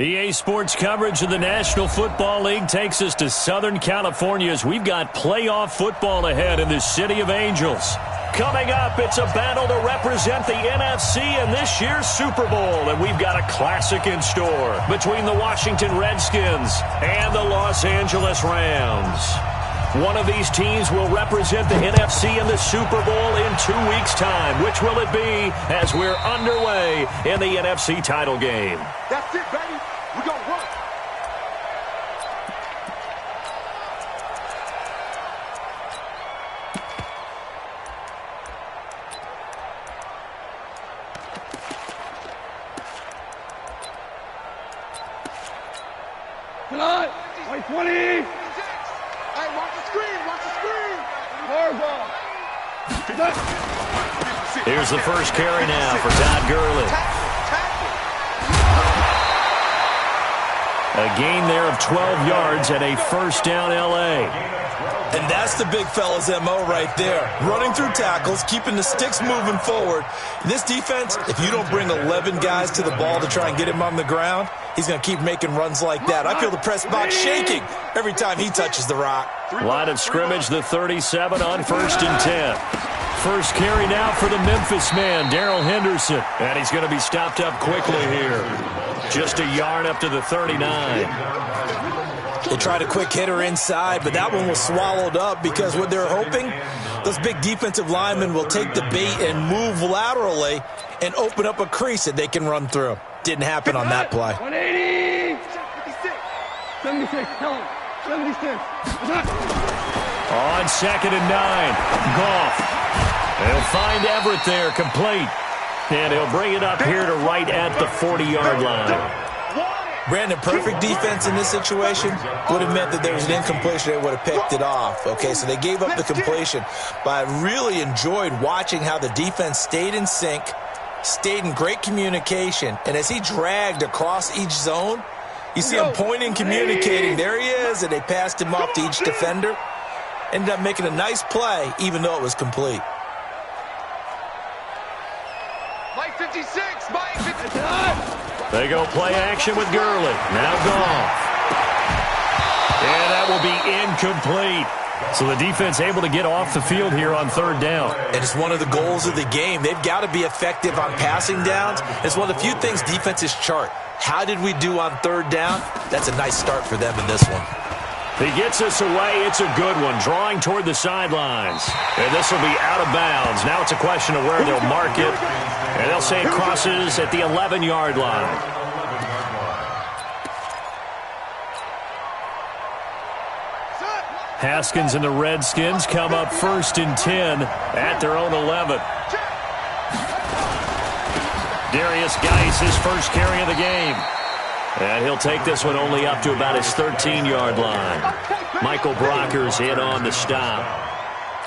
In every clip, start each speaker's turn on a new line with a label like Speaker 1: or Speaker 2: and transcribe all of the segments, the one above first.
Speaker 1: EA Sports coverage of the National Football League takes us to Southern California as we've got playoff football ahead in the City of Angels. Coming up, it's a battle to represent the NFC in this year's Super Bowl, and we've got a classic in store between the Washington Redskins and the Los Angeles Rams. One of these teams will represent the NFC in the Super Bowl in 2 weeks' time. Which will it be as we're underway in the NFC title game?
Speaker 2: That's it, baby. We're going to run.
Speaker 3: Tonight, like 20.
Speaker 2: Hey, watch the screen. Watch the screen.
Speaker 3: Hardball.
Speaker 1: Here's the first carry now for Todd Gurley. A gain there of 12 yards and a first down L.A.
Speaker 4: And that's the big fella's M.O. right there. Running through tackles, keeping the sticks moving forward. This defense, if you don't bring 11 guys to the ball to try and get him on the ground, he's going to keep making runs like that. I feel the press box shaking every time he touches the rock.
Speaker 1: Line of scrimmage, the 37 on 1st and 10. First carry now for the Memphis man, Darrell Henderson. And he's going to be stopped up quickly here. Just a yard up to the 39.
Speaker 4: They tried a quick hitter inside, but that one was swallowed up because what they're hoping, those big defensive linemen will take the bait and move laterally and open up a crease that they can run through. Didn't happen on that play.
Speaker 3: 180. 76. Tell him. 76.
Speaker 1: On 2nd and 9, Goff. They'll find Everett there, complete. And he'll bring it up here to right at the 40-yard line.
Speaker 4: Brandon, perfect defense in this situation would have meant that there was an incompletion. They would have picked it off. Okay, so they gave up the completion. But I really enjoyed watching how the defense stayed in sync, stayed in great communication. And as he dragged across each zone, you see him pointing, communicating. There he is, and they passed him off to each defender. Ended up making a nice play, even though it was complete.
Speaker 2: Mike 56. Mike 56.
Speaker 1: They go play action with Gurley. Now Goff. And that will be incomplete. So the defense able to get off the field here on 3rd down.
Speaker 4: And it's one of the goals of the game. They've got to be effective on passing downs. It's one of the few things defenses chart. How did we do on 3rd down? That's a nice start for them in this one.
Speaker 1: He gets us away. It's a good one. Drawing toward the sidelines. And this will be out of bounds. Now it's a question of where they'll mark it. And they'll say it crosses at the 11-yard line. Haskins and the Redskins come up 1st and 10 at their own 11. Darius Geis, his first carry of the game. And he'll take this one only up to about his 13-yard line. Michael Brockers in on the stop.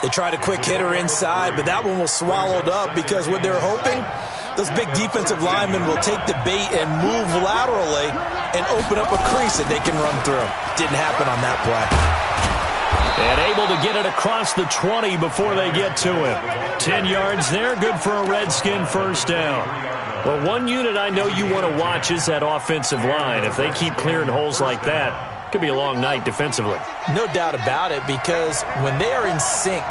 Speaker 4: They tried a quick hitter inside, but that one was swallowed up because what they're hoping, those big defensive linemen will take the bait and move laterally and open up a crease that they can run through. Didn't happen on that play.
Speaker 1: And able to get it across the 20 before they get to him. 10 yards there, good for a Redskin first down. Well, one unit I know you want to watch is that offensive line. If they keep clearing holes like that, it could be a long night defensively.
Speaker 4: No doubt about it, because when they are in sync,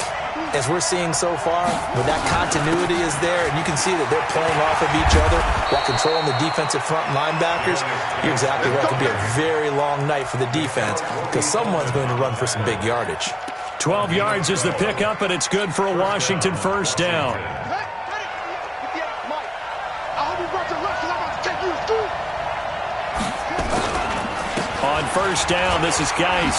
Speaker 4: as we're seeing so far, when that continuity is there, and you can see that they're playing off of each other while controlling the defensive front linebackers, you're exactly right. It could be a very long night for the defense because someone's going to run for some big yardage.
Speaker 1: 12 yards is the pickup, and it's good for a Washington first down. On first down, this is Geis.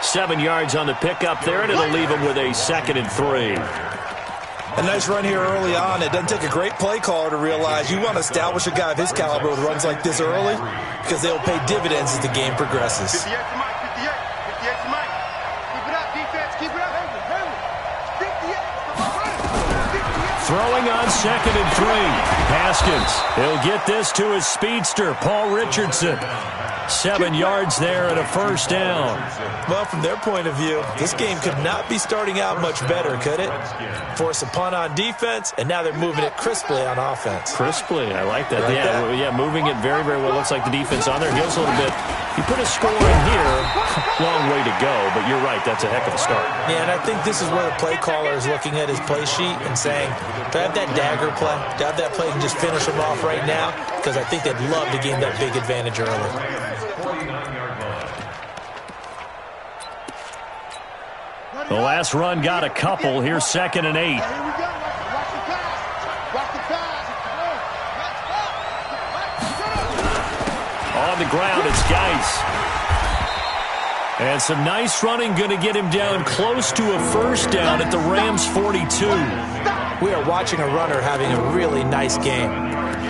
Speaker 1: 7 yards on the pickup there, and it'll leave him with a 2nd and 3.
Speaker 4: A nice run here early on. It doesn't take a great play caller to realize you want to establish a guy of his caliber with runs like this early because they'll pay dividends as the game progresses.
Speaker 2: 58 to Mike. 58. 58 to Mike. Keep it up, defense. Keep it up. 58.
Speaker 1: Throwing on 2nd and 3. Haskins. He'll get this to his speedster, Paul Richardson. 7 yards there and a first down.
Speaker 4: Well, from their point of view, this game could not be starting out much better, could it? Force a punt on defense, and now they're moving it crisply on offense.
Speaker 1: Crisply, I like that. Yeah, moving it very, very well. Looks like the defense on their heels a little bit. You put a score in here, long way to go, but you're right, that's a heck of a start.
Speaker 4: Yeah, and I think this is where the play caller is looking at his play sheet and saying, do I have that dagger play? Do I have that play and just finish them off right now? Because I think they'd love to gain that big advantage early.
Speaker 1: The last run got a couple. Here's 2nd and 8.
Speaker 2: Here we go. Watch the pass. Watch the pass.
Speaker 1: On the ground, it's Geis. And some nice running going to get him down close to a first down at the Rams' 42.
Speaker 4: We are watching a runner having a really nice game.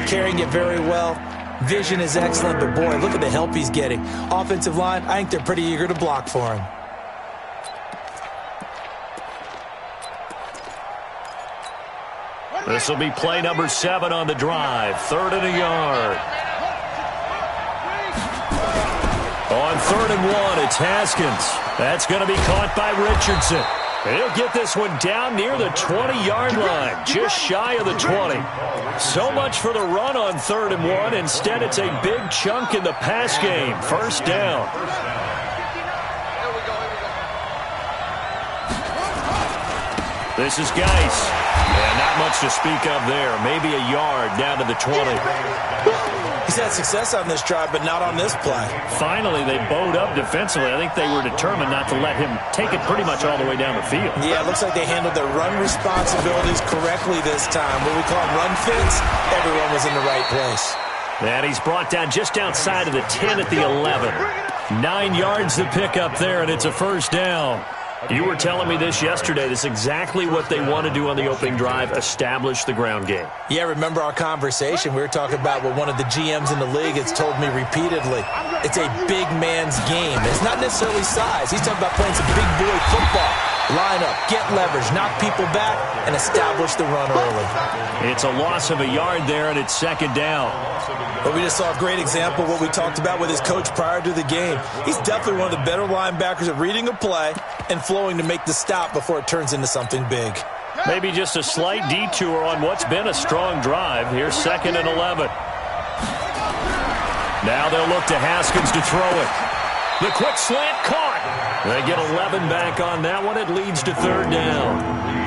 Speaker 4: Carrying it very well. Vision is excellent, but boy, look at the help he's getting. Offensive line, I think they're pretty eager to block for him.
Speaker 1: This will be play number 7 on the drive. 3rd and a yard. On 3rd and 1, it's Haskins. That's going to be caught by Richardson. He'll get this one down near the 20-yard line, just shy of the 20. So much for the run on 3rd and 1. Instead, it's a big chunk in the pass game. First down. This is Geis. And not much to speak of there. Maybe a yard down to the 20.
Speaker 4: He's had success on this drive, but not on this play.
Speaker 1: Finally, they bowed up defensively. I think they were determined not to let him take it pretty much all the way down the field.
Speaker 4: Yeah, it looks like they handled their run responsibilities correctly this time. What we call run fits, everyone was in the right place.
Speaker 1: And he's brought down just outside of the 10 at the 11. 9 yards to pick up there, and it's a first down. You were telling me this yesterday. This is exactly what they want to do on the opening drive, establish the ground game.
Speaker 4: Yeah, remember our conversation? We were talking about what one of the GMs in the league has told me repeatedly. It's a big man's game. It's not necessarily size. He's talking about playing some big boy football. Line up, get leverage, knock people back, and establish the run early.
Speaker 1: It's a loss of a yard there, and it's 2nd down.
Speaker 4: But we just saw a great example of what we talked about with his coach prior to the game. He's definitely one of the better linebackers at reading a play and flowing to make the stop before it turns into something big.
Speaker 1: Maybe just a slight detour on what's been a strong drive. Here's 2nd and 11. Now they'll look to Haskins to throw it. The quick slant caught. They get 11 back on that one. It leads to 3rd down.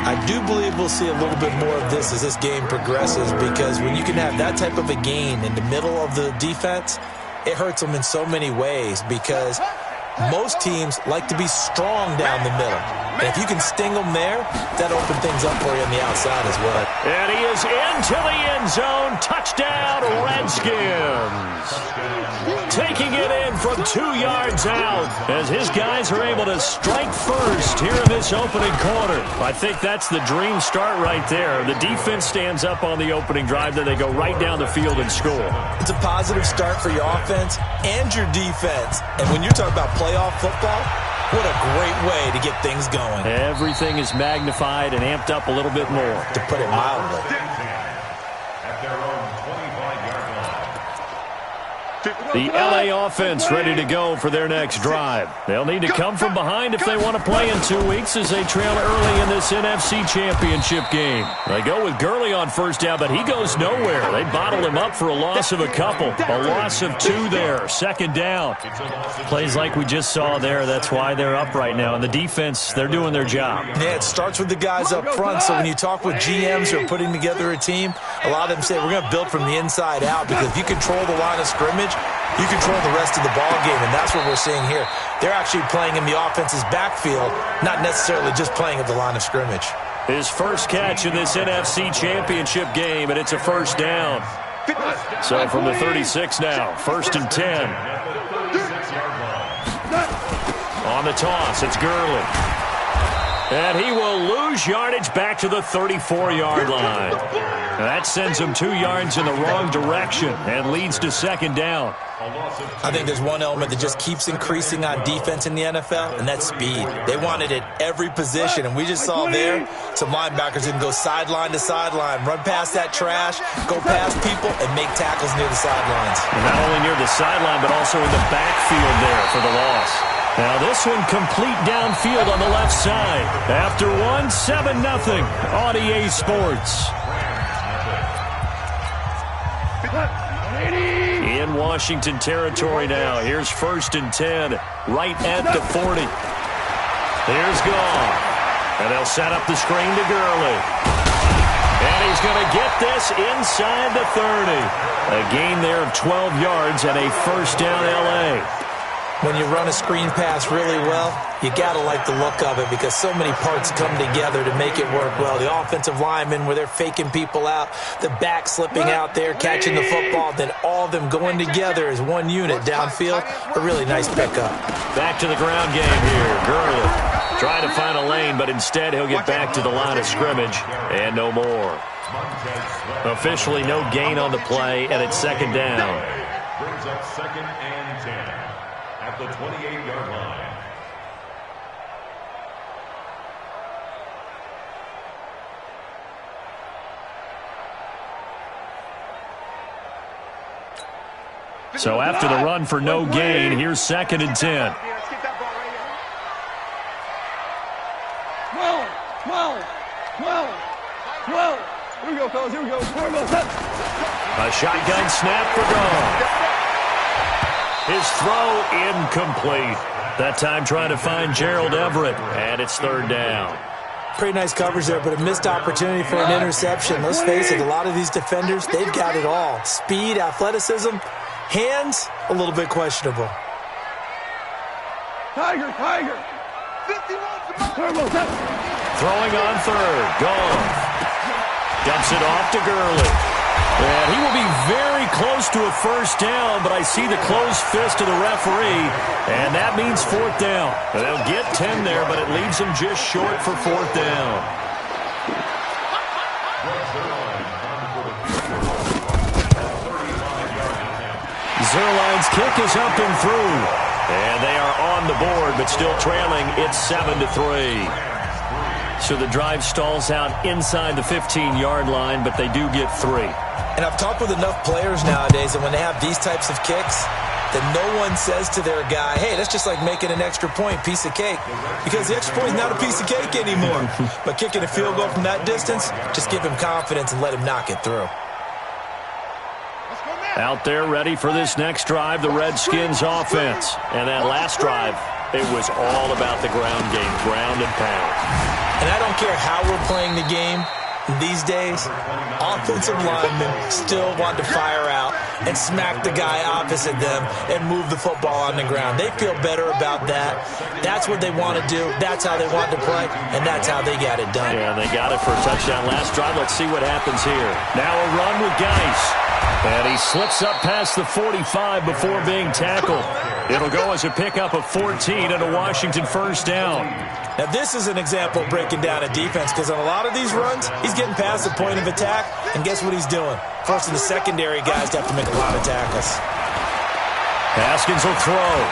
Speaker 4: I do believe we'll see a little bit more of this as this game progresses, because when you can have that type of a gain in the middle of the defense, it hurts them in so many ways, because most teams like to be strong down the middle. And if you can sting them there, that opens things up for you on the outside as well.
Speaker 1: And he is into the end zone. Touchdown, Redskins. Taking it in from 2 yards out as his guys are able to strike first here in this opening quarter. I think that's the dream start right there. The defense stands up on the opening drive, then they go right down the field and score.
Speaker 4: It's a positive start for your offense and your defense. And when you're talking about playoff football, what a great way to get things going.
Speaker 1: Everything is magnified and amped up a little bit more.
Speaker 4: To put it mildly.
Speaker 1: The LA offense ready to go for their next drive. They'll need to come from behind if they want to play in 2 weeks as they trail early in this NFC Championship game. They go with Gurley on first down, but he goes nowhere. They bottle him up for a loss of a couple. A loss of 2 there. 2nd down. Plays like we just saw there. That's why they're up right now. And the defense, they're doing their job.
Speaker 4: Yeah, it starts with the guys up front. So when you talk with GMs who are putting together a team, a lot of them say we're going to build from the inside out, because if you control the line of scrimmage, you control the rest of the ball game, and that's what we're seeing here. They're actually playing in the offense's backfield, not necessarily just playing at the line of scrimmage.
Speaker 1: His first catch in this NFC Championship game, and it's a first down. So from the 36 now, 1st and 10. On the toss, it's Gurley. And he will lose yardage back to the 34-yard line. That sends him 2 yards in the wrong direction and leads to second down.
Speaker 4: I think there's one element that just keeps increasing on defense in the NFL, and that's speed. They want it at every position, and we just saw there some linebackers that can go sideline to sideline, run past that trash, go past people, and make tackles near the sidelines.
Speaker 1: And not only near the sideline, but also in the backfield there for the loss. Now this one complete downfield on the left side. After 7-0 on EA Sports. In Washington territory now. Here's 1st and 10, right at the 40. Here's Goff. And they'll set up the screen to Gurley. And he's going to get this inside the 30. A gain there of 12 yards and a first down LA.
Speaker 4: When you run a screen pass really well, you got to like the look of it because so many parts come together to make it work well. The offensive linemen where they're faking people out, the back slipping out there, catching the football, then all of them going together as one unit downfield. A really nice pickup.
Speaker 1: Back to the ground game here. Gurley trying to find a lane, but instead he'll get back to the line of scrimmage and no more. Officially no gain on the play, and it's second down.
Speaker 5: Brings up 2nd and 10. At the 28-yard line.
Speaker 1: So after the run for no gain, here's 2nd and 10.
Speaker 3: 12. Here we go, fellas. Here we go.
Speaker 1: A shotgun snap for Goff. His throw incomplete. That time trying to find Gerald Everett, and it's 3rd down.
Speaker 4: Pretty nice coverage there, but a missed opportunity for an interception. Let's face it, a lot of these defenders, they've got it all. Speed, athleticism, hands, a little bit questionable.
Speaker 3: Tiger.
Speaker 1: Throwing on 3rd. Goff dumps it off to Gurley. And he will be very close to a first down, but I see the closed fist of the referee, and that means 4th down. They'll get 10 there, but it leaves them just short for 4th down. Zuerlein's kick is up and through, and they are on the board, but still trailing. It's 7-3. So the drive stalls out inside the 15-yard line, but they do get 3.
Speaker 4: And I've talked with enough players nowadays that when they have these types of kicks, that no one says to their guy, hey, that's just like making an extra point, piece of cake. Because the extra point is not a piece of cake anymore. But kicking a field goal from that distance, just give him confidence and let him knock it through.
Speaker 1: Out there ready for this next drive, the Redskins offense. And that last drive, it was all about the ground game, ground and pound.
Speaker 4: And I don't care how we're playing the game. These days, offensive linemen still want to fire out and smack the guy opposite them and move the football on the ground. They feel better about that. That's what they want to do. That's how they want to play, and that's how they got it done.
Speaker 1: Yeah, they got it for a touchdown last drive. Let's see what happens here. Now a run with Geis. And he slips up past the 45 before being tackled. It'll go as a pickup of 14 and a Washington first down.
Speaker 4: Now, this is an example of breaking down a defense because on a lot of these runs, he's getting past the point of attack, and guess what he's doing? First and the secondary guys have to make a lot of tackles.
Speaker 1: Haskins will throw.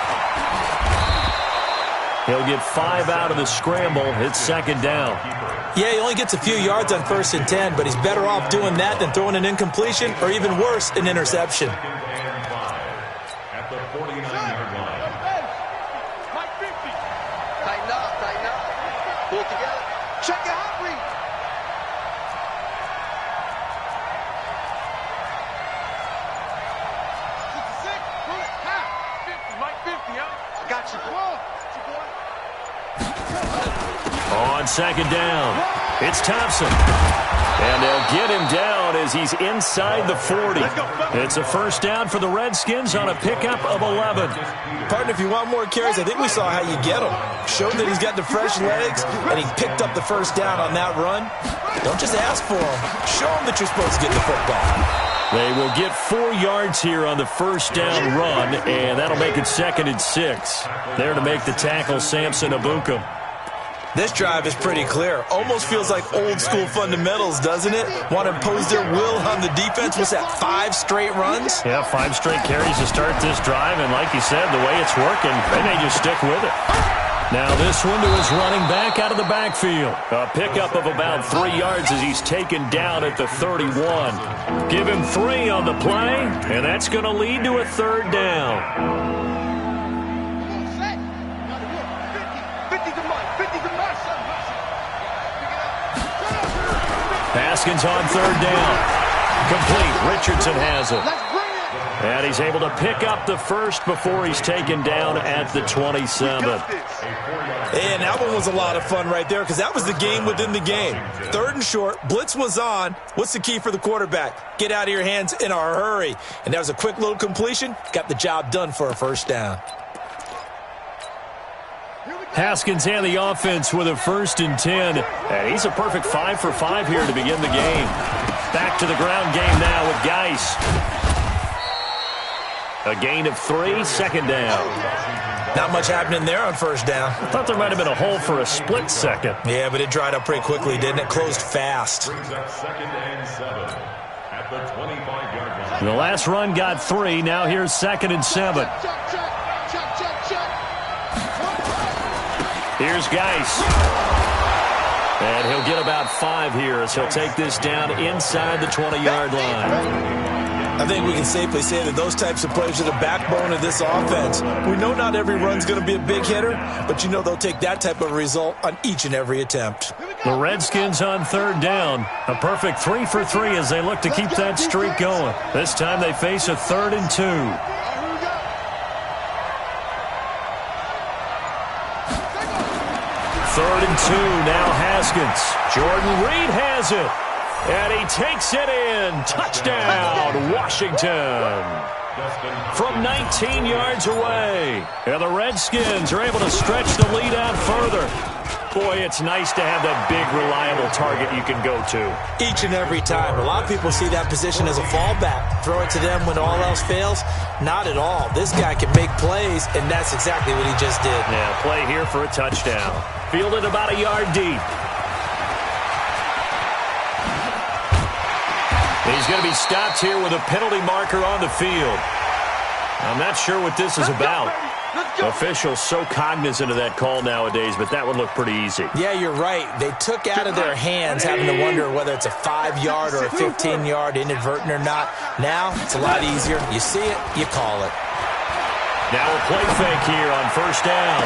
Speaker 1: He'll get 5 out of the scramble. It's second down.
Speaker 4: Yeah, he only gets a few yards on 1st and 10, but he's better off doing that than throwing an incompletion or even worse, an interception.
Speaker 5: At the 49-yard line.
Speaker 2: Tighten up. Pull together. Check your hot read. Pull it. Ha! 50, Mike 50, huh? I got you, boy.
Speaker 1: On second down, it's Thompson. And they'll get him down as he's inside the 40. It's a first down for the Redskins on a pickup of 11.
Speaker 4: Partner, if you want more carries, I think we saw how you get him. Showed that he's got the fresh legs, and he picked up the first down on that run. Don't just ask for him. Show him that you're supposed to get the football.
Speaker 1: They will get 4 yards here on the first down run, and that'll make it 2nd and 6. There to make the tackle, Samson Ebukam.
Speaker 4: This drive is pretty clear. Almost feels like old school fundamentals, doesn't it? Want to impose their will on the defense. What's that, 5 straight runs?
Speaker 1: Yeah, 5 straight carries to start this drive, and like you said, the way it's working, they may just stick with it. Now this one to his running back out of the backfield. A pickup of about 3 yards as he's taken down at the 31. Give him 3 on the play, and that's going to lead to a 3rd down. Haskins on 3rd down. Complete. Richardson has it. And he's able to pick up the first before he's taken down at the 27.
Speaker 4: And that one was a lot of fun right there because that was the game within the game. 3rd and short. Blitz was on. What's the key for the quarterback? Get out of your hands in a hurry. And that was a quick little completion. Got the job done for a 1st down.
Speaker 1: Haskins and the offense with a 1st and 10. And he's a perfect 5 for 5 here to begin the game. Back to the ground game now with Geis. A gain of 3, 2nd down.
Speaker 4: Not much happening there on 1st down.
Speaker 1: I thought there might have been a hole for a split second.
Speaker 4: Yeah, but it dried up pretty quickly, didn't it? Closed fast.
Speaker 5: 2nd and 7 at the 25-yard line.
Speaker 1: The last run got 3. Now here's 2nd and 7. Here's Geis. And he'll get about 5 here as he'll take this down inside the 20-yard line.
Speaker 4: I think we can safely say that those types of plays are the backbone of this offense. We know not every run's going to be a big hitter, but you know they'll take that type of result on each and every attempt.
Speaker 1: The Redskins on 3rd down. A perfect 3 for 3 as they look to keep that streak going. This time they face a 3rd and 2. 3rd and 2, now Haskins. Jordan Reed has it. And he takes it in. Touchdown, Washington. From 19 yards away. And the Redskins are able to stretch the lead out further. Boy, it's nice to have that big, reliable target you can go to.
Speaker 4: Each and every time. A lot of people see that position as a fallback. Throw it to them when all else fails. Not at all. This guy can make plays, and that's exactly what he just did.
Speaker 1: Yeah, play here for a touchdown. Fielded about a yard deep. He's going to be stopped here with a penalty marker on the field. I'm not sure what this is about. Officials so cognizant of that call nowadays, but that would look pretty easy.
Speaker 4: Yeah, you're right. They took out of their hands having to wonder whether it's a 5-yard or a 15-yard inadvertent or not. Now, it's a lot easier. You see it, you call it.
Speaker 1: Now a play fake here on 1st down.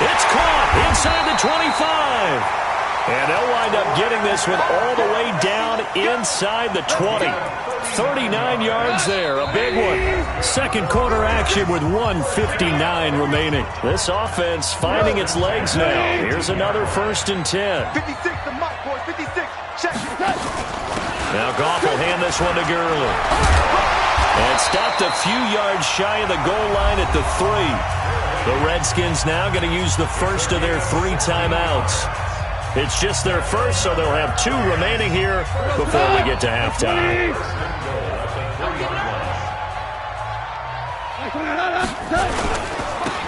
Speaker 1: It's caught inside the 25. And they'll wind up getting this one all the way down inside the 20. 39 yards there, a big one. 2nd quarter action with 1:59 remaining. This offense finding its legs now. Here's another 1st and 10.
Speaker 2: 56, the mic, boy, 56. Check.
Speaker 1: Now Goff will hand this one to Gurley. And stopped a few yards shy of the goal line at the 3. The Redskins now going to use the first of their 3 timeouts. It's just their first, so they'll have 2 remaining here before we get to halftime.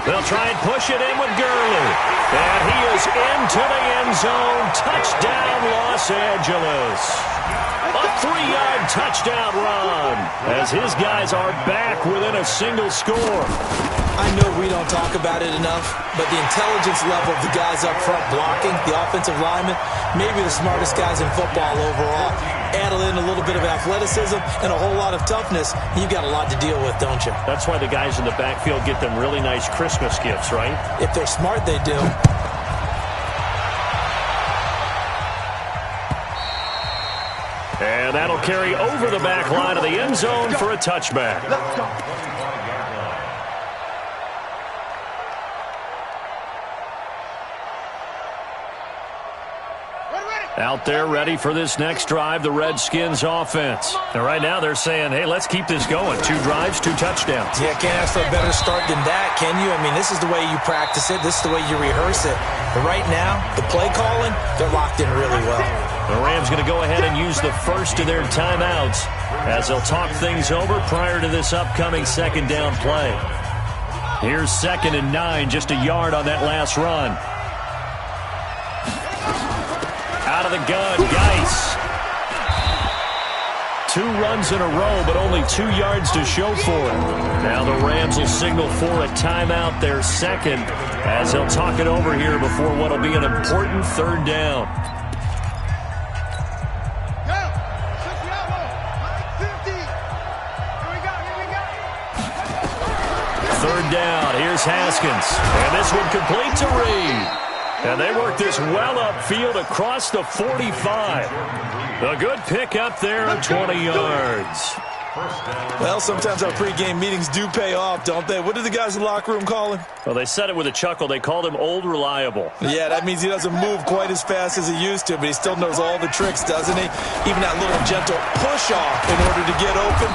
Speaker 1: They'll try and push it in with Gurley. And he is into the end zone. Touchdown, Los Angeles. A 3-yard touchdown run as his guys are back within a single score.
Speaker 4: I know we don't talk about it enough, but the intelligence level of the guys up front blocking, the offensive linemen, maybe the smartest guys in football overall. Add in a little bit of athleticism and a whole lot of toughness, you've got a lot to deal with, don't you?
Speaker 1: That's why the guys in the backfield get them really nice Christmas gifts, right?
Speaker 4: If they're smart, they do.
Speaker 1: And that'll carry over the back line of the end zone for a touchback. Out there ready for this next drive, the Redskins offense. And right now they're saying, hey, let's keep this going. 2 drives, 2 touchdowns.
Speaker 4: Yeah, can't ask for a better start than that, can you? I mean, this is the way you practice it. This is the way you rehearse it. But right now, the play calling, they're locked in really well.
Speaker 1: The Rams going to go ahead and use the first of their timeouts as they'll talk things over prior to this upcoming 2nd down play. Here's 2nd and 9, just a yard on that last run. the gun. Geis. 2 runs in a row, but only 2 yards to show for it. Now the Rams will signal for a timeout, their second, as they'll talk it over here before what will be an important 3rd down. Third down. Here's Haskins. And this one complete to Reed. And they work this well upfield across the 45. A good pick up there of 20 yards.
Speaker 4: Well, sometimes our pregame meetings do pay off, don't they? What did the guys in the locker room call him?
Speaker 1: Well, they said it with a chuckle. They called him Old Reliable.
Speaker 4: Yeah, that means he doesn't move quite as fast as he used to, but he still knows all the tricks, doesn't he? Even that little gentle push-off in order to get open.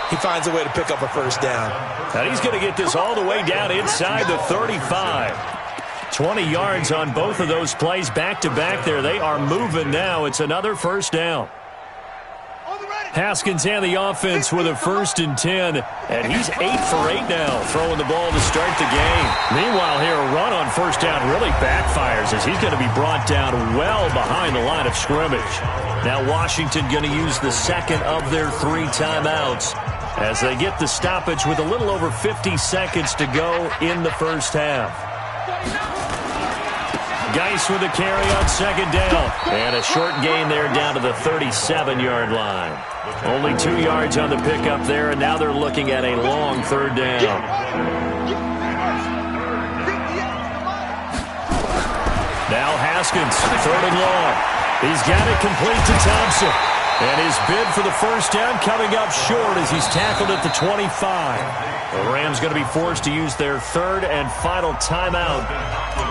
Speaker 4: He finds a way to pick up a first down.
Speaker 1: And he's going to get this all the way down inside the 35. 20 yards on both of those plays back-to-back there. They are moving now. It's another first down. Haskins and the offense with a 1st and 10. And he's 8 for 8 now, throwing the ball to start the game. Meanwhile here, a run on first down really backfires as he's going to be brought down well behind the line of scrimmage. Now Washington going to use the second of their 3 timeouts as they get the stoppage with a little over 50 seconds to go in the first half. Geis with a carry on second down. And a short gain there down to the 37-yard line. Only 2 yards on the pickup there, and now they're looking at a long 3rd down. Now Haskins, 3rd and long. He's got it complete to Thompson. And his bid for the first down coming up short as he's tackled at the 25. The Rams going to be forced to use their 3rd and final timeout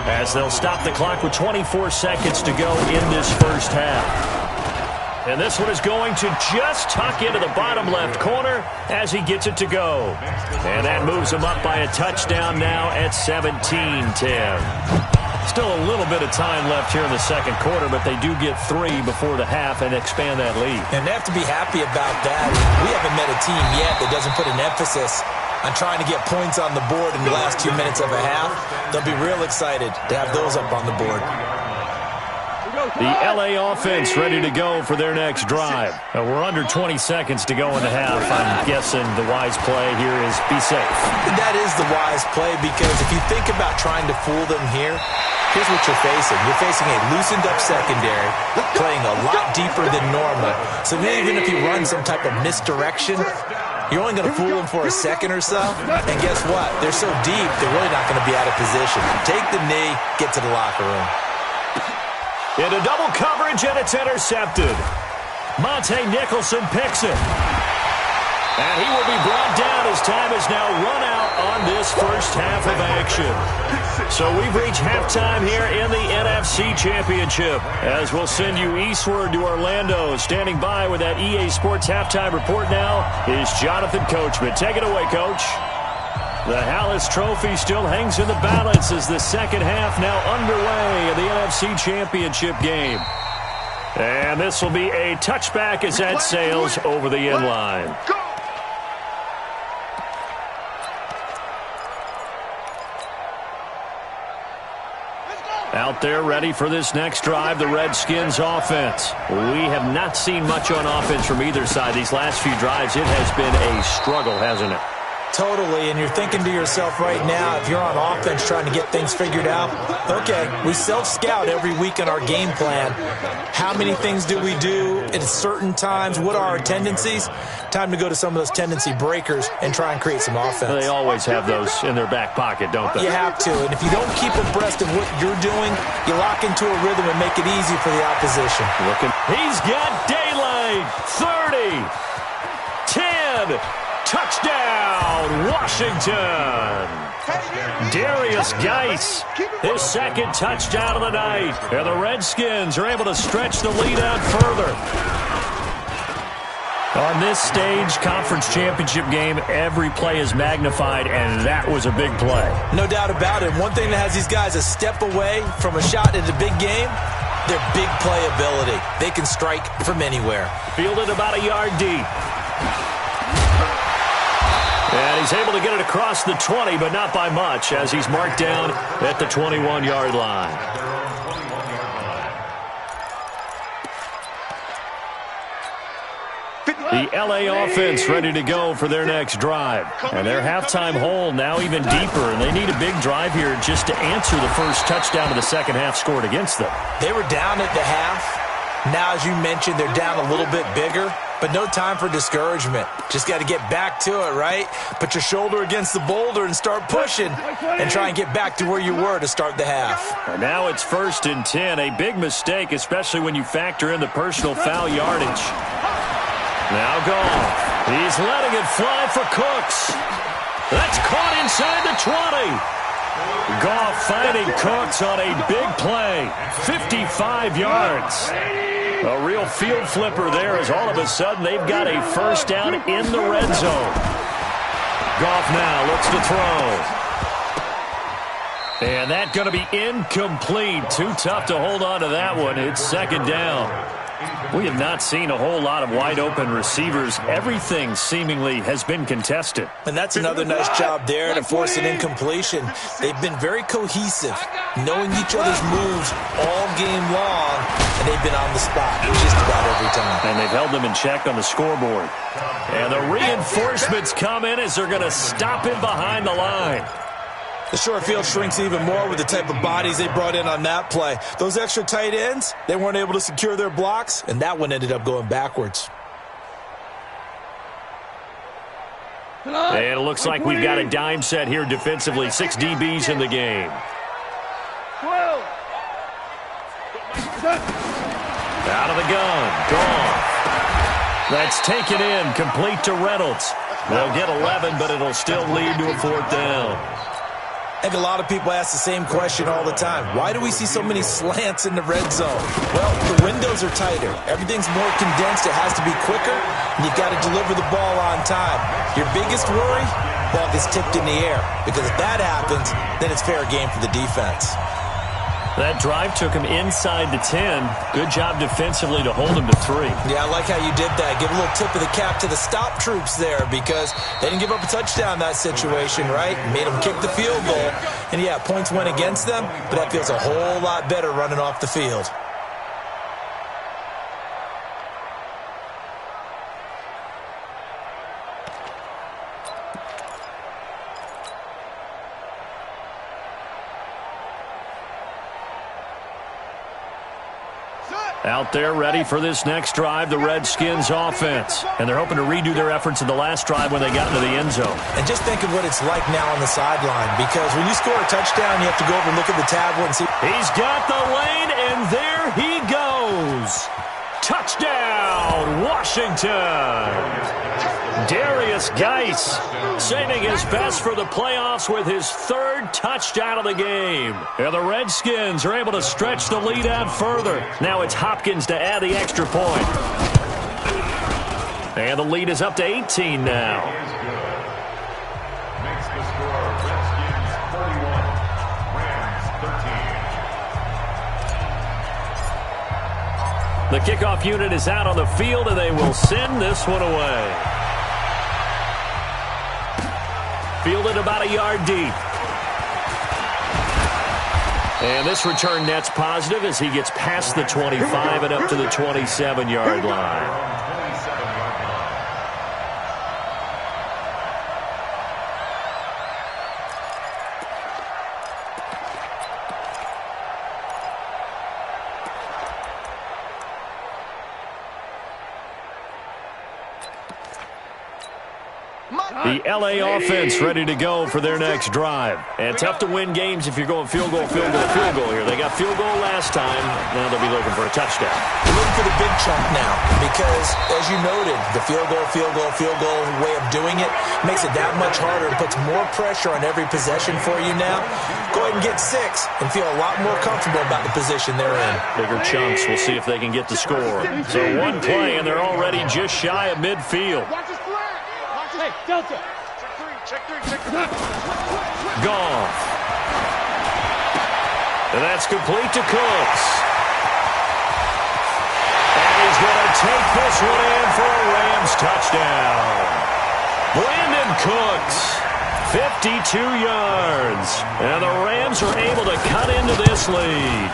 Speaker 1: as they'll stop the clock with 24 seconds to go in this first half. And this one is going to just tuck into the bottom left corner as he gets it to go. And that moves him up by a touchdown now at 17-10. Still a little bit of time left here in the second quarter, but they do get 3 before the half and expand that lead.
Speaker 4: And they have to be happy about that. We haven't met a team yet that doesn't put an emphasis on trying to get points on the board in the last 2 minutes of a half. They'll be real excited to have those up on the board.
Speaker 1: The LA offense ready to go for their next drive. We're under 20 seconds to go in the half. I'm guessing the wise play here is be safe.
Speaker 4: That is the wise play because if you think about trying to fool them here, here's what you're facing. You're facing a loosened-up secondary, playing a lot deeper than normal. So even if you run some type of misdirection, you're only going to fool them for a second or so. And guess what? They're so deep, they're really not going to be out of position. Take the knee, get to the locker room.
Speaker 1: Into double coverage, and it's intercepted. Monte Nicholson picks it. And he will be brought down as time is now run out on this first half of action. So we've reached halftime here in the NFC Championship. As we'll send you eastward to Orlando. Standing by with that EA Sports halftime report now is Jonathan Coachman. Take it away, Coach. The Hallis Trophy still hangs in the balance as the second half now underway in the NFC Championship game. And this will be a touchback as that sails over the end line. Out there ready for this next drive, the Redskins offense. We have not seen much on offense from either side. These last few drives, it has been a struggle, hasn't it?
Speaker 4: Totally, and you're thinking to yourself right now, if you're on offense trying to get things figured out, okay, we self-scout every week on our game plan. How many things do we do at certain times? What are our tendencies? Time to go to some of those tendency breakers and try and create some offense.
Speaker 1: They always have those in their back pocket, don't they?
Speaker 4: You have to, and if you don't keep abreast of what you're doing, you lock into a rhythm and make it easy for the opposition.
Speaker 1: He's got daylight. 30, 10, touchdown, Washington. Darius Geis, his second touchdown of the night. And the Redskins are able to stretch the lead out further. On this stage, conference championship game, every play is magnified, and that was a big play.
Speaker 4: No doubt about it. One thing that has these guys a step away from a shot at a big game, their big play ability. They can strike from anywhere.
Speaker 1: Fielded about a yard deep. And he's able to get it across the 20, but not by much, as he's marked down at the 21-yard line. The L.A. offense ready to go for their next drive. And their halftime hole now even deeper, and they need a big drive here just to answer the first touchdown of the second half scored against them.
Speaker 4: They were down at the half. Now, as you mentioned, they're down a little bit bigger, but no time for discouragement. Just got to get back to it, right? Put your shoulder against the boulder and start pushing and try and get back to where you were to start the half.
Speaker 1: And now it's 1st and 10, a big mistake, especially when you factor in the personal foul yardage. Now Goff. He's letting it fly for Cooks. That's caught inside the 20. Goff finding Cooks on a big play. 55 yards. A real field flipper there as all of a sudden they've got a first down in the red zone. Goff now looks to throw. And that's going to be incomplete. Too tough to hold on to that one. It's second down. We have not seen a whole lot of wide-open receivers. Everything seemingly has been contested.
Speaker 4: And that's another nice job there to force an incompletion. They've been very cohesive, knowing each other's moves all game long, and they've been on the spot just about every time.
Speaker 1: And they've held them in check on the scoreboard. And the reinforcements come in as they're going to stop him behind the line.
Speaker 4: The short field shrinks even more with the type of bodies they brought in on that play. Those extra tight ends, they weren't able to secure their blocks, and that one ended up going backwards.
Speaker 1: And it looks like we've got a dime set here defensively. 6 DBs in the game.
Speaker 3: 12.
Speaker 1: Out of the gun. Gone. That's taken in, complete to Reynolds. They'll get 11, but it'll still lead to a 4th down.
Speaker 4: I think a lot of people ask the same question all the time. Why do we see so many slants in the red zone? Well, the windows are tighter. Everything's more condensed. It has to be quicker, and you've got to deliver the ball on time. Your biggest worry? Ball gets tipped in the air. Because if that happens, then it's fair game for the defense.
Speaker 1: That drive took him inside the 10. Good job defensively to hold him to 3.
Speaker 4: Yeah, I like how you did that. Give a little tip of the cap to the stop troops there because they didn't give up a touchdown in that situation, right? Made them kick the field goal. And, yeah, points went against them, but that feels a whole lot better running off the field.
Speaker 1: Out there ready for this next drive, the Redskins offense. And they're hoping to redo their efforts in the last drive when they got into the end zone.
Speaker 4: And just think of what it's like now on the sideline, because when you score a touchdown, you have to go over and look at the tablet and see.
Speaker 1: He's got the lane, and there he goes. Touchdown, Washington. Darius Geis saving his best for the playoffs with his 3rd touchdown of the game. And the Redskins are able to stretch the lead out further. Now it's Hopkins to add the extra point. And the lead is up to 18 now.
Speaker 5: Makes the score Redskins 31, Rams 13.
Speaker 1: The kickoff unit is out on the field, and they will send this one away. Fielded about a yard deep. And this return net's positive as he gets past the 25 and up to the 27-yard line. The L.A. offense ready to go for their next drive. And tough to win games if you're going field goal here. They got field goal last time. Now they'll be looking for a touchdown.
Speaker 4: They're looking for the big chunk now because, as you noted, the field goal way of doing it makes it that much harder and puts more pressure on every possession for you now. Go ahead and get 6 and feel a lot more comfortable about the position they're in.
Speaker 1: Bigger chunks. We'll see if they can get the score. So one play, and they're already just shy of midfield.
Speaker 3: Hey, Delta.
Speaker 2: Check three.
Speaker 1: Goff. And that's complete to Cooks. And he's going to take this one in for a Rams touchdown. Brandon Cooks, 52 yards. And the Rams are able to cut into this lead.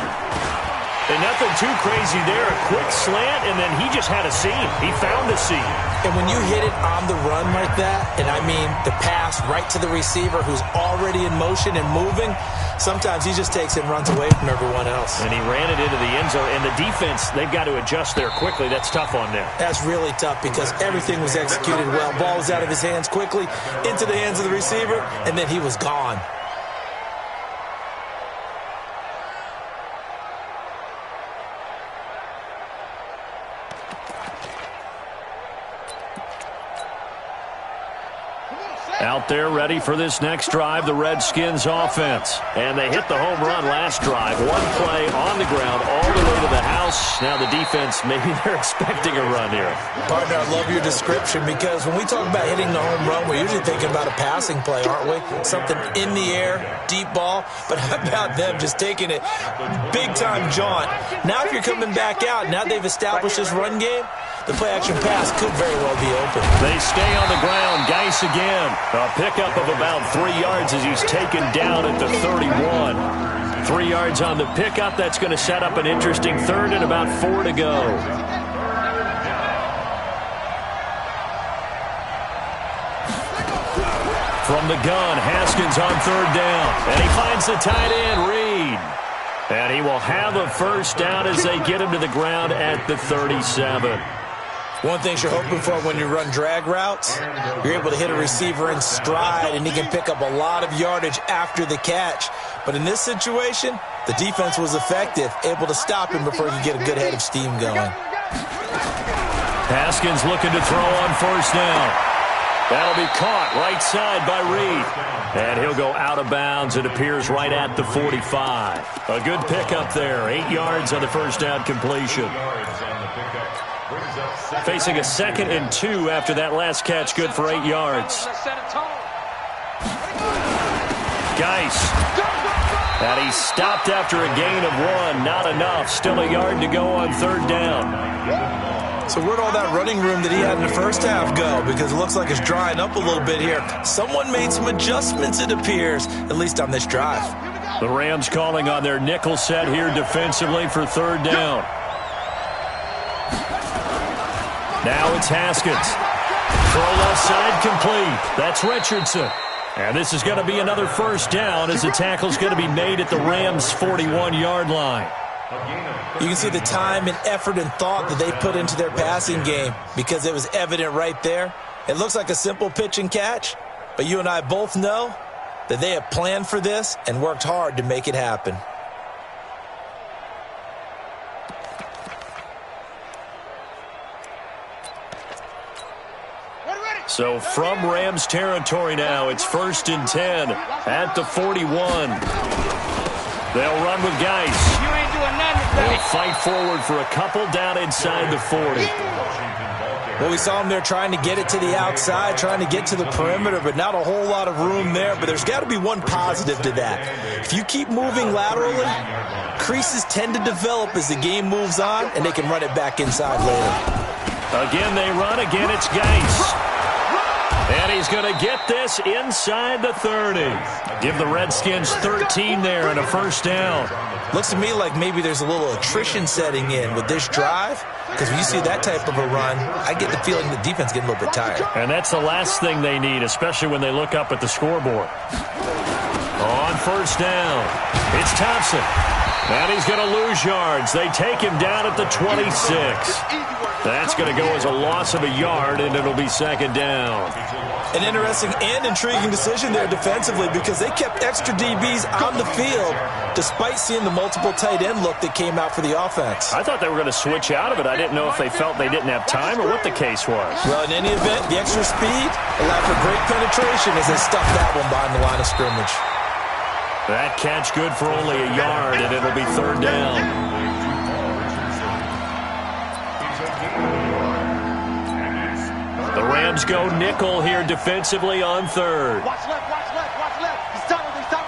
Speaker 1: And nothing too crazy there. A quick slant, and then he just had a seam. He found a seam.
Speaker 4: And when you hit it on the run like that, and I mean the pass right to the receiver who's already in motion and moving, sometimes he just takes it and runs away from everyone else.
Speaker 1: And he ran it into the end zone. And the defense, they've got to adjust there quickly. That's tough on them.
Speaker 4: That's really tough because everything was executed well. Ball was out of his hands quickly, into the hands of the receiver, and then he was gone.
Speaker 1: Out there ready for this next drive, the Redskins offense. And they hit the home run last drive. One play on the ground all the way to the house. Now the defense, maybe they're expecting a run here.
Speaker 4: Partner, I love your description because when we talk about hitting the home run, we're usually thinking about a passing play, aren't we? Something in the air, deep ball. But how about them just taking it big-time jaunt? Now if you're coming back out, now they've established this run game, the play-action pass could very well be open.
Speaker 1: They stay on the ground. Geis again. A pickup of about 3 yards as he's taken down at the 31. 3 yards on the pickup. That's going to set up an interesting third and about 4 to go. From the gun, Haskins on third down. And he finds the tight end, Reed. And he will have a first down as they get him to the ground at the 37.
Speaker 4: One thing you're hoping for when you run drag routes, you're able to hit a receiver in stride, and he can pick up a lot of yardage after the catch. But in this situation, the defense was effective, able to stop him before he could get a good head of steam going.
Speaker 1: Haskins looking to throw on first down. That'll be caught right side by Reed. And he'll go out of bounds. It appears right at the 45. A good pickup there. 8 yards on the first down completion. Facing a 2nd and 2 after that last catch, good for 8 yards. Geis. And he stopped after a gain of 1. Not enough. Still a yard to go on third down.
Speaker 4: So where'd all that running room that he had in the first half go? Because it looks like it's drying up a little bit here. Someone made some adjustments, it appears, at least on this drive.
Speaker 1: The Rams calling on their nickel set here defensively for third down. Now it's Haskins. Throw left side complete. That's Richardson. And this is going to be another first down as the tackle's going to be made at the Rams' 41-yard line.
Speaker 4: You can see the time and effort and thought that they put into their passing game because it was evident right there. It looks like a simple pitch and catch, but you and I both know that they have planned for this and worked hard to make it happen.
Speaker 1: So from Rams territory now, it's 1st and 10 at the 41. They'll run with Geis.
Speaker 3: You ain't doing nothing today.
Speaker 1: They'll fight forward for a couple down inside the 40.
Speaker 4: Well, we saw him there trying to get it to the outside, trying to get to the perimeter, but not a whole lot of room there. But there's got to be one positive to that. If you keep moving laterally, creases tend to develop as the game moves on, and they can run it back inside later.
Speaker 1: Again, they run. Again, it's Geis. And he's going to get this inside the 30. Give the Redskins 13 there and a first down.
Speaker 4: Looks to me like maybe there's a little attrition setting in with this drive, because when you see that type of a run, I get the feeling the defense getting a little bit tired.
Speaker 1: And that's the last thing they need, especially when they look up at the scoreboard. On first down, it's Thompson. And he's going to lose yards. They take him down at the 26. That's going to go as a loss of a yard, and it'll be second down.
Speaker 4: An interesting and intriguing decision there defensively because they kept extra DBs on the field despite seeing the multiple tight end look that came out for the offense.
Speaker 1: I thought they were going to switch out of it. I didn't know if they felt they didn't have time or what the case was.
Speaker 4: Well, in any event, the extra speed allowed for great penetration as they stuffed that one behind the line of scrimmage.
Speaker 1: That catch good for only a yard, and it'll be third down. The Rams go nickel here defensively on third.
Speaker 2: Watch left, watch left, watch left. He's tunneled right there.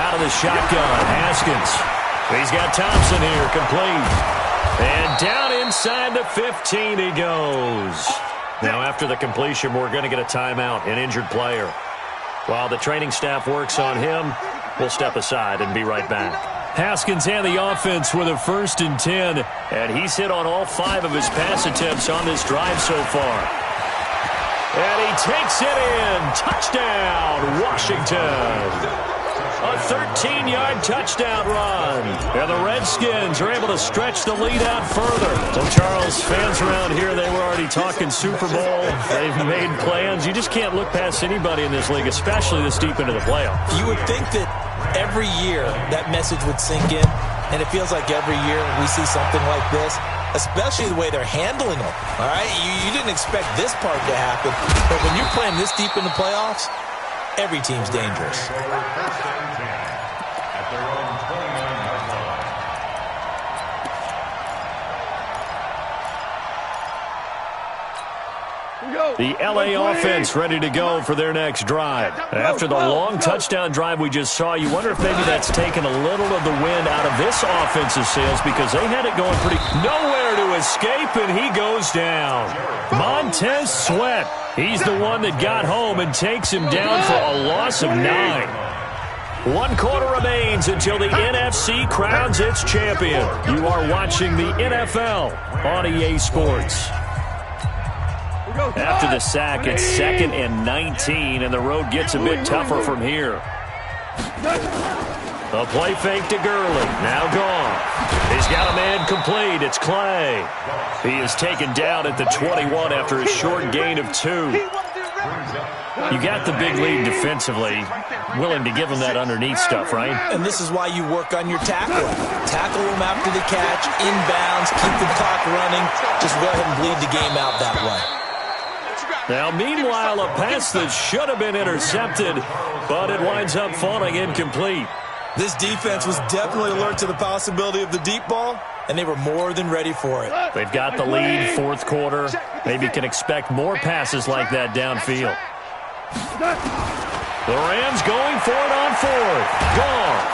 Speaker 1: Out of the shotgun, Haskins. He's got Thompson here, complete. And down inside the 15 he goes. Now after the completion, we're going to get a timeout, an injured player. While the training staff works on him, we'll step aside and be right back. Haskins and the offense with a 1st and 10. And he's hit on all 5 of his pass attempts on this drive so far. And he takes it in. Touchdown, Washington. A 13-yard touchdown run. And the Redskins are able to stretch the lead out further. Well, Charles, fans around here, they were already talking Super Bowl. They've made plans. You just can't look past anybody in this league, especially this deep into the playoffs.
Speaker 4: You would think that every year that message would sink in, and it feels like every year we see something like this, especially the way they're handling them. All right, you didn't expect this part to happen, but when you're playing this deep in the playoffs, every team's dangerous.
Speaker 5: At their own 29-yard line.
Speaker 1: The L.A. offense ready to go for their next drive. After the long touchdown drive we just saw, you wonder if maybe that's taken a little of the wind out of this offense's sails because they had it going pretty nowhere to escape, and he goes down. Montez Sweat, he's the one that got home and takes him down for a loss of 9. 1 quarter remains until the NFC crowns its champion. You are watching the NFL on EA Sports. After the sack, it's 2nd and 19, and the road gets a bit tougher from here. The play fake to Gurley, now gone. He's got a man complete, it's Clay. He is taken down at the 21 after a short gain of 2. You got the big lead defensively, willing to give him that underneath stuff, right?
Speaker 4: And this is why you work on your tackling. Tackle him after the catch, inbounds, keep the clock running. Just go ahead and bleed the game out that way.
Speaker 1: Now, meanwhile, a pass that should have been intercepted, but it winds up falling incomplete.
Speaker 4: This defense was definitely alert to the possibility of the deep ball, and they were more than ready for it.
Speaker 1: They've got the lead, 4th quarter. Maybe can expect more passes like that downfield. The Rams going for it on 4th. Gone.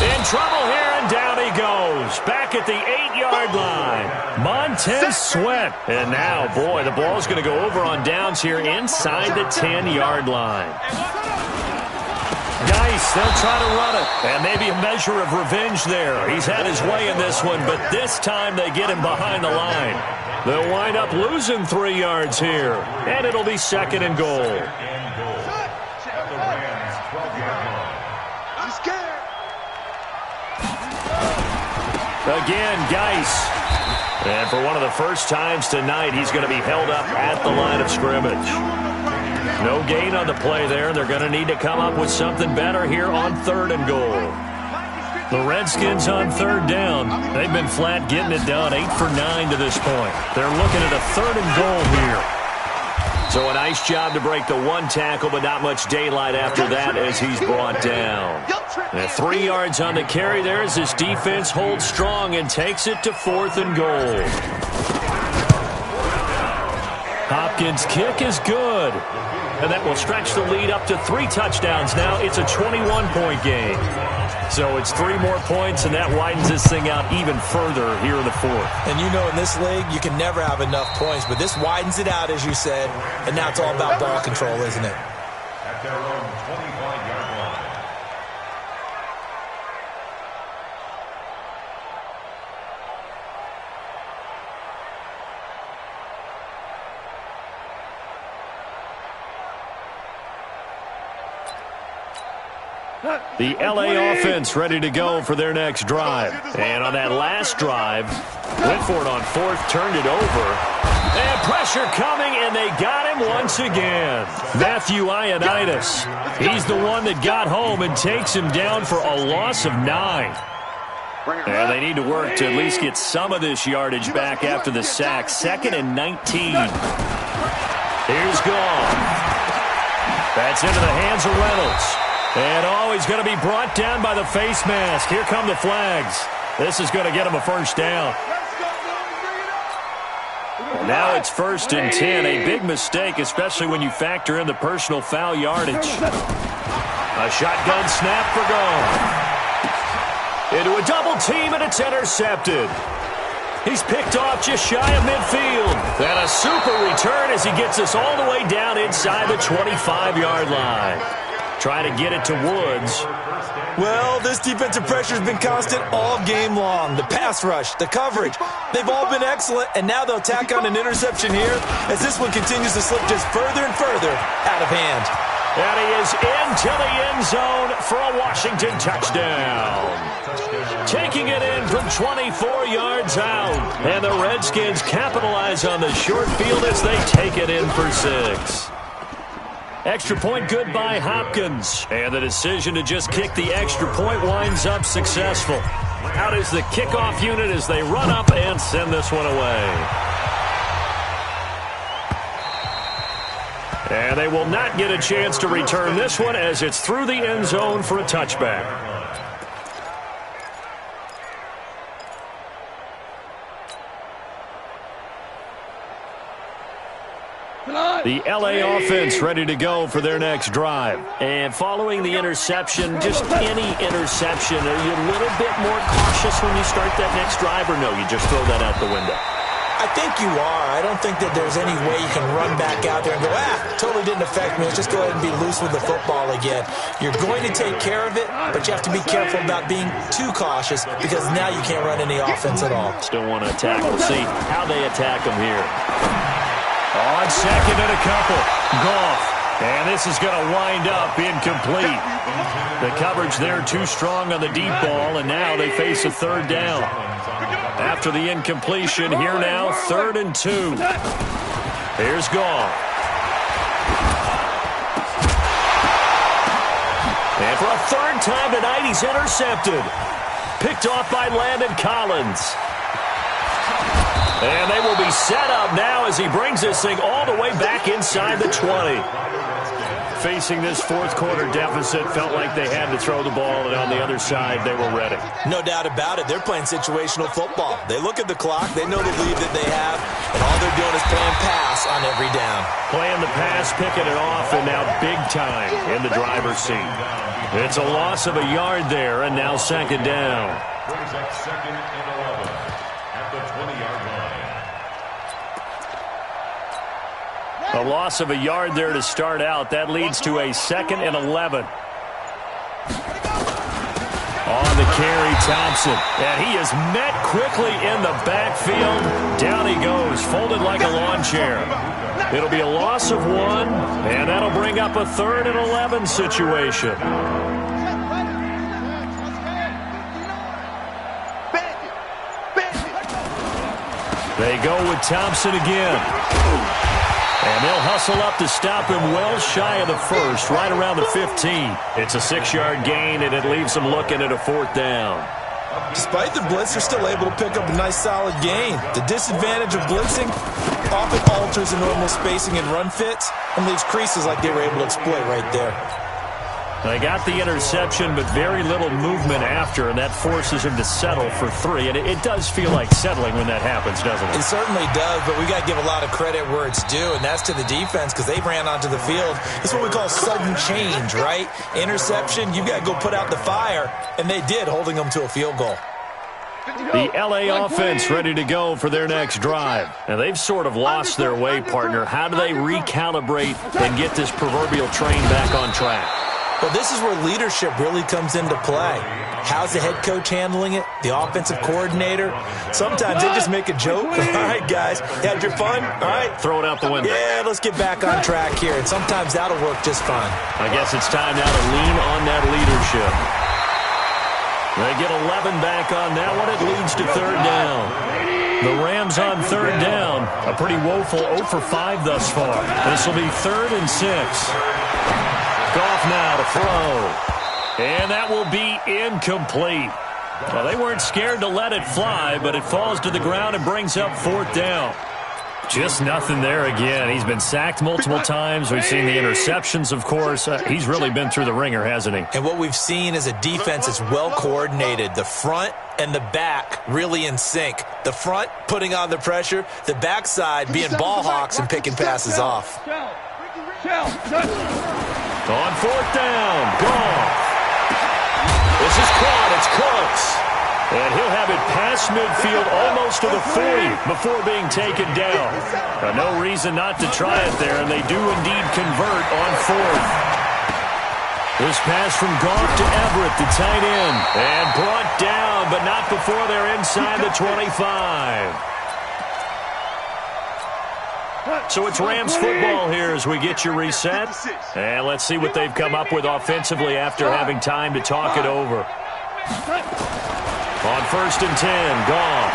Speaker 1: In trouble here, and down he goes. Back at the 8-yard line. Montez Sweat. And now, boy, the ball's going to go over on downs here inside the 10-yard line. Nice. They'll try to run it. And maybe a measure of revenge there. He's had his way in this one, but this time they get him behind the line. They'll wind up losing 3 yards here. And it'll be 2nd and goal. Again, Geis. And for one of the first times tonight, he's going to be held up at the line of scrimmage. No gain on the play there. They're going to need to come up with something better here on 3rd and goal. The Redskins on 3rd down. They've been flat getting it done, 8 for 9 to this point. They're looking at a 3rd and goal here. So a nice job to break the 1 tackle, but not much daylight after that as he's brought down. And 3 yards on the carry there as his defense holds strong and takes it to 4th and goal. Hopkins' kick is good. And that will stretch the lead up to 3 touchdowns now. It's a 21-point game. So it's 3 more points, and that widens this thing out even further here in the 4th.
Speaker 4: And you know in this league, you can never have enough points, but this widens it out, as you said, and now it's all about ball control, isn't it?
Speaker 5: At their own 25-yard line.
Speaker 1: The L.A. offense ready to go for their next drive. And on that last drive, went for it on 4th, turned it over. And pressure coming, and they got him once again. Matthew Ioannidis. He's the one that got home and takes him down for a loss of 9. And they need to work to at least get some of this yardage back after the sack. 2nd and 19. Here's Gone. That's into the hands of Reynolds. And he's going to be brought down by the face mask. Here come the flags. This is going to get him a 1st down. And now it's 1st and 10. A big mistake, especially when you factor in the personal foul yardage. A shotgun snap for Gone. Into a double team, and it's intercepted. He's picked off just shy of midfield. And a super return as he gets us all the way down inside the 25-yard line. Try to get it to Woods.
Speaker 4: Well, this defensive pressure has been constant all game long. The pass rush, the coverage, they've all been excellent, and now they'll tack on an interception here as this one continues to slip just further and further out of hand.
Speaker 1: And he is into the end zone for a Washington touchdown. Taking it in from 24 yards out. And the Redskins capitalize on the short field as they take it in for 6. Extra point good by Hopkins. And the decision to just kick the extra point winds up successful. Out is the kickoff unit as they run up and send this one away. And they will not get a chance to return this one as it's through the end zone for a touchback. The LA offense ready to go for their next drive. And following the interception, just any interception, are you a little bit more cautious when you start that next drive, or no, you just throw that out the window?
Speaker 4: I think you are. I don't think that there's any way you can run back out there and go, totally didn't affect me. Let's just go ahead and be loose with the football again. You're going to take care of it, but you have to be careful about being too cautious because now you can't run any offense at all.
Speaker 1: Still want to attack. We'll see how they attack them here. On second and a couple. Goff. And this is going to wind up incomplete. The coverage there too strong on the deep ball, and now they face a third down. After the incompletion, here now, 3rd and 2. Here's Goff. And for a third time tonight, he's intercepted. Picked off by Landon Collins. And they will be set up now as he brings this thing all the way back inside the 20. Facing this fourth quarter deficit, felt like they had to throw the ball, and on the other side, they were ready.
Speaker 4: No doubt about it. They're playing situational football. They look at the clock. They know the lead that they have, and all they're doing is playing pass on every down.
Speaker 1: Playing the pass, picking it off, and now big time in the driver's seat. It's a loss of a yard there, and now second down.
Speaker 5: Brings up 2nd and 11 at the 20-yard line.
Speaker 1: A loss of a yard there to start out. That leads to a 2nd and 11. On the carry, Thompson. And he is met quickly in the backfield. Down he goes, folded like a lawn chair. It'll be a loss of 1, and that'll bring up a 3rd and 11 situation. They go with Thompson again. And they'll hustle up to stop him well shy of the first, right around the 15. It's a 6-yard gain, and it leaves them looking at a 4th down.
Speaker 4: Despite the blitz, they're still able to pick up a nice solid gain. The disadvantage of blitzing often alters the normal spacing and run fits and leaves creases like they were able to exploit right there.
Speaker 1: They got the interception, but very little movement after, and that forces him to settle for 3. And it does feel like settling when that happens, doesn't it?
Speaker 4: It certainly does, but we got to give a lot of credit where it's due, and that's to the defense because they ran onto the field. It's what we call sudden change, right? Interception, you got to go put out the fire, and they did, holding them to a field goal.
Speaker 1: The LA offense ready to go for their next drive. And they've sort of lost their way, partner. How do they recalibrate and get this proverbial train back on track?
Speaker 4: Well, this is where leadership really comes into play. How's the head coach handling it? The offensive coordinator? Sometimes they just make a joke. All right, guys, you had your fun? All right.
Speaker 1: Throw it out the window.
Speaker 4: Yeah, let's get back on track here. And sometimes that'll work just fine.
Speaker 1: I guess it's time now to lean on that leadership. They get 11 back on that one. It leads to 3rd down. The Rams on 3rd down. A pretty woeful 0 for 5 thus far. This will be 3rd and 6. Goff now to throw. And that will be incomplete. Well, they weren't scared to let it fly, but it falls to the ground and brings up 4th down. Just nothing there again. He's been sacked multiple times. We've seen the interceptions, of course. He's really been through the ringer, hasn't he?
Speaker 4: And what we've seen is a defense that's well coordinated. The front and the back really in sync. The front putting on the pressure. The backside being ball hawks and picking passes off.
Speaker 1: On 4th down, Goff. This is caught. It's Cooks. And he'll have it past midfield almost to the 40 before being taken down. No reason not to try it there, and they do indeed convert on 4th. This pass from Goff to Everett, the tight end. And brought down, but not before they're inside the 25. So it's Rams football here as we get you reset. And let's see what they've come up with offensively after having time to talk it over. On 1st and 10, Goff.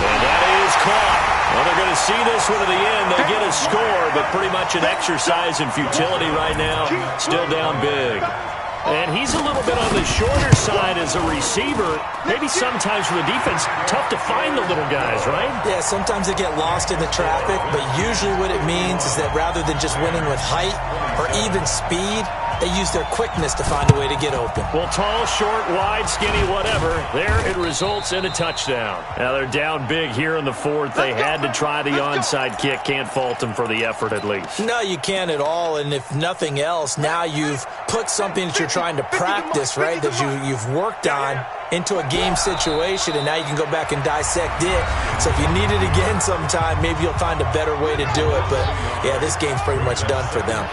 Speaker 1: And that is caught. Well, they're going to see this one to the end. They get a score, but pretty much an exercise in futility right now. Still down big. And he's a little bit on the shorter side as a receiver. Maybe sometimes for the defense, tough to find the little guys, right?
Speaker 4: Yeah, sometimes they get lost in the traffic, but usually what it means is that rather than just winning with height or even speed, they use their quickness to find a way to get open.
Speaker 1: Well, tall, short, wide, skinny, whatever. There it results in a touchdown. Now they're down big here in the 4th. They had to try the onside kick. Can't fault them for the effort at least.
Speaker 4: No, you can't at all. And if nothing else, now you've put something that you're trying to practice, right, that you've worked on into a game situation, and now you can go back and dissect it. So if you need it again sometime, maybe you'll find a better way to do it. But, yeah, this game's pretty much done for them.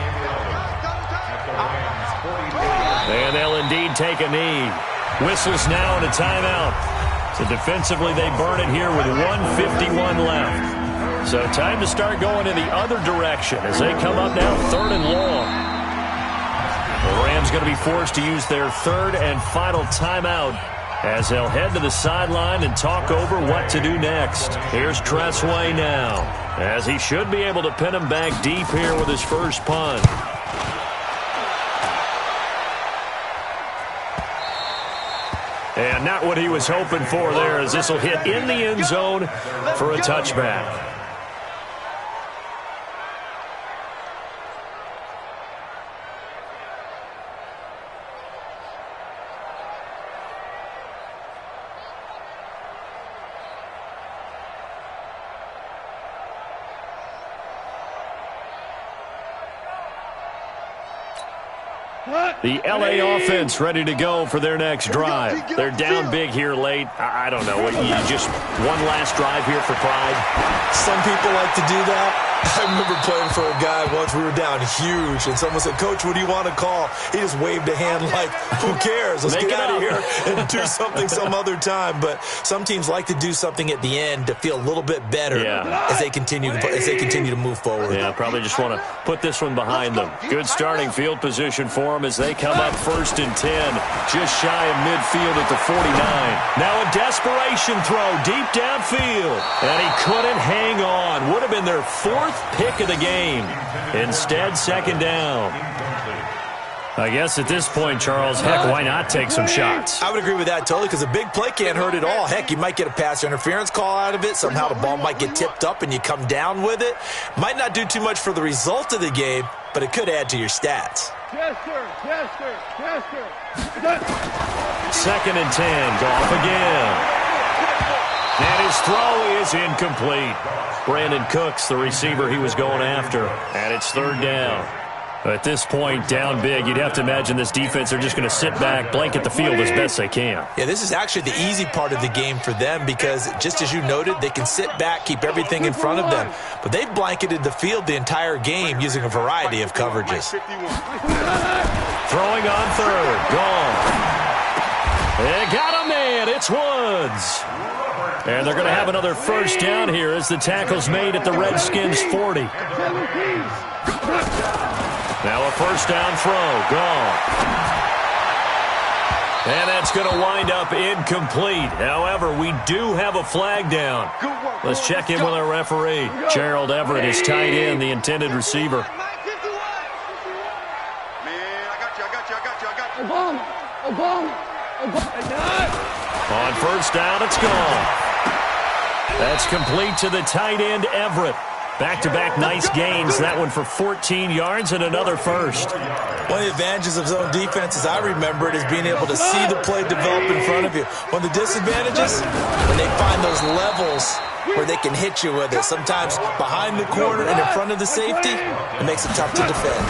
Speaker 1: And they'll indeed take a knee. Whistles now and a timeout. So defensively, they burn it here with 1:51 left. So time to start going in the other direction as they come up now 3rd and long. The Rams going to be forced to use their 3rd and final timeout as they'll head to the sideline and talk over what to do next. Here's Tressway now, as he should be able to pin him back deep here with his first punt. And not what he was hoping for there, as this will hit in the end zone for a touchback. The L.A. offense ready to go for their next drive. They're down big here late. I don't know. You just one last drive here for pride?
Speaker 4: Some people like to do that. I remember playing for a guy once. We were down huge, and someone said, "Coach, what do you want to call?" He just waved a hand like, "Who cares? Let's get out of here and do something some other time." But some teams like to do something at the end to feel a little bit better as they continue to move forward.
Speaker 1: Yeah, probably just want to put this one behind them. Good starting field position for them as they come up 1st and 10, just shy of midfield at the 49. Now a desperation throw deep downfield, and he couldn't hang on. Would have been their 4th pick of the game. Instead, 2nd down. I guess at this point, Charles, heck, why not take some shots?
Speaker 4: I would agree with that totally, because a big play can't hurt at all. Heck, you might get a pass interference call out of it. Somehow the ball might get tipped up and you come down with it. Might not do too much for the result of the game, but it could add to your stats.
Speaker 3: Yes, sir. Yes, sir. Yes, sir.
Speaker 1: 2nd and 10. Goff again. And his throw is incomplete. Brandon Cooks, the receiver he was going after. And it's 3rd down. At this point, down big, you'd have to imagine this defense, they're just going to sit back, blanket the field as best they can.
Speaker 4: Yeah, this is actually the easy part of the game for them because, just as you noted, they can sit back, keep everything in front of them. But they've blanketed the field the entire game using a variety of coverages.
Speaker 1: Throwing on 3rd. Gone. They got a man. It's Woods. And they're going to have another 1st down here as the tackle's made at the Redskins' 40. Now a 1st down throw. Gone. And that's going to wind up incomplete. However, we do have a flag down. Let's check in with our referee. Gerald Everett is tight end, the intended receiver. On 1st down, it's gone. That's complete to the tight end, Everett. Back-to-back nice gains. That one for 14 yards and another 1st.
Speaker 4: One of the advantages of zone defense, as I remember it, is being able to see the play develop in front of you. One of the disadvantages, when they find those levels where they can hit you with it. Sometimes behind the corner and in front of the safety, it makes it tough to defend.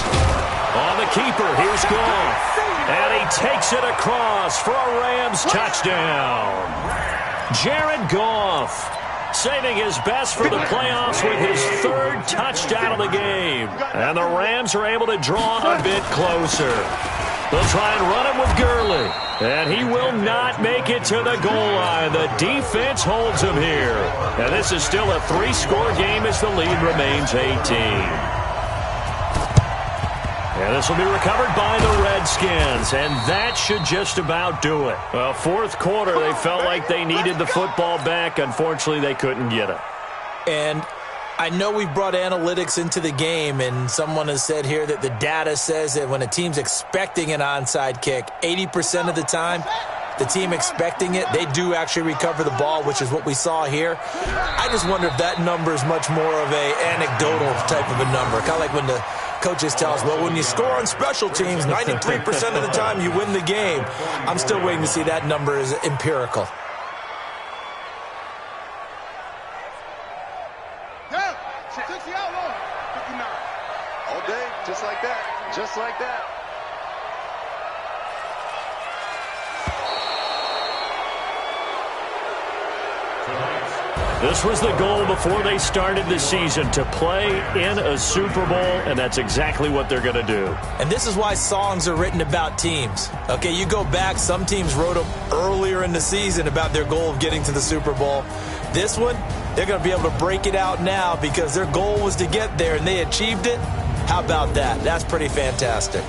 Speaker 1: On the keeper, here's Goff. And he takes it across for a Rams touchdown. Jared Goff. saving his best for the playoffs with his third touchdown of the game. And the Rams are able to draw a bit closer. They'll try and run it with Gurley. And he will not make it to the goal line. The defense holds him here. And this is still a 3-score game as the lead remains 18. And this will be recovered by the Redskins, and that should just about do it. Well, fourth quarter, they felt like they needed the football back. Unfortunately, they couldn't get it.
Speaker 4: And I know we've brought analytics into the game, and someone has said here that the data says that when a team's expecting an onside kick, 80% of the time, the team expecting it, they do actually recover the ball, which is what we saw here. I just wonder if that number is much more of a anecdotal type of a number. Kind of like when the coaches tell us, well, when you score on special teams, 93% of the time you win the game. I'm still waiting to see that number is empirical.
Speaker 3: Yeah, 60 outlaw. 59.
Speaker 2: All day, just like that. Just like that.
Speaker 1: This was the goal before they started the season, to play in a Super Bowl, and that's exactly what they're going to do.
Speaker 4: And this is why songs are written about teams. Okay, you go back, some teams wrote them earlier in the season about their goal of getting to the Super Bowl. This one, they're going to be able to break it out now because their goal was to get there, and they achieved it. How about that? That's pretty fantastic.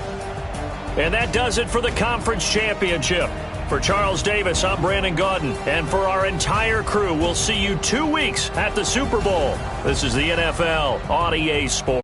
Speaker 1: And that does it for the conference championship. For Charles Davis, I'm Brandon Gaudin. And for our entire crew, we'll see you 2 weeks at the Super Bowl. This is the NFL on EA Sports.